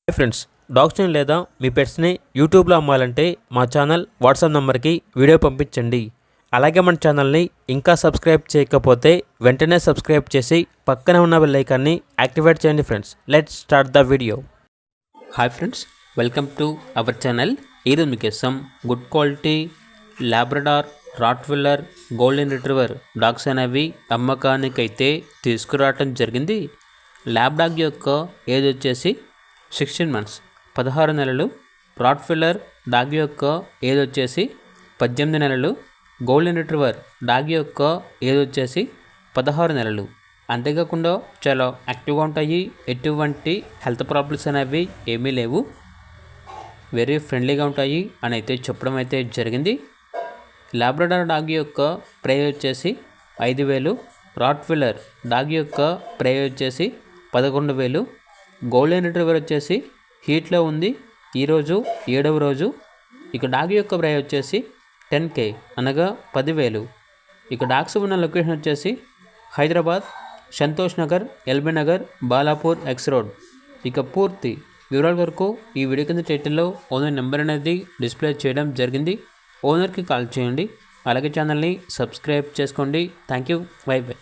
Hi friends, డాగ్స్ని లేదా మీ పెట్స్ని యూట్యూబ్లో అమ్మాలంటే మా ఛానల్ వాట్సాప్ నెంబర్కి వీడియో పంపించండి. అలాగే మన ఛానల్ని ఇంకా సబ్స్క్రైబ్ చేయకపోతే వెంటనే సబ్స్క్రైబ్ చేసి పక్కనే ఉన్న బెల్ ఐకాన్ని యాక్టివేట్ చేయండి. Friends, let's start the video. Hi friends, welcome to our channel. ఈరోజు మీకోసం good quality Labrador, Rottweiler, golden retriever dogs అనేవి అమ్మకానికైతే తీసుకురావటం జరిగింది. ల్యాబ్ డాగ్ యొక్క ఏజ్ వచ్చేసి 16 months 16 నెలలు. రాట్విల్లర్ డాగ్ యొక్క ఏజ్ వచ్చేసి 18 నెలలు. గోల్డెన్ రిట్రీవర్ డాగ్ యొక్క ఏజ్ వచ్చేసి 16 నెలలు. అంతేకాకుండా చాలా యాక్టివ్గా ఉంటాయి. ఎటువంటి హెల్త్ ప్రాబ్లమ్స్ అనేవి ఏమీ లేవు. వెరీ ఫ్రెండ్లీగా ఉంటాయి అని అయితే చెప్పడం అయితే జరిగింది. లాబ్రడార్ డాగ్ యొక్క ప్రైస్ వచ్చేసి 5,000. రాట్విల్లర్ డాగ్ యొక్క ప్రైస్ వచ్చేసి 11,000. గోల్డెన్ రిట్రీవర్ వచ్చేసి హీట్లో ఉంది. ఈరోజు 7వ రోజు. ఇక డాగ్ యొక్క ప్రైస్ వచ్చేసి 10K అనగా 10,000. ఇక డాగ్స్ ఉన్న లొకేషన్ వచ్చేసి Hyderabad, Santosh Nagar, LB Nagar, Balapur X road. ఇక పూర్తి వివరాల వరకు ఈ వీడియో కింద టైటిల్లో ఓనర్ నెంబర్ అనేది డిస్ప్లే చేయడం జరిగింది. ఓనర్కి కాల్ చేయండి. అలాగే ఛానల్ని సబ్స్క్రైబ్ చేసుకోండి. Thank you. By by.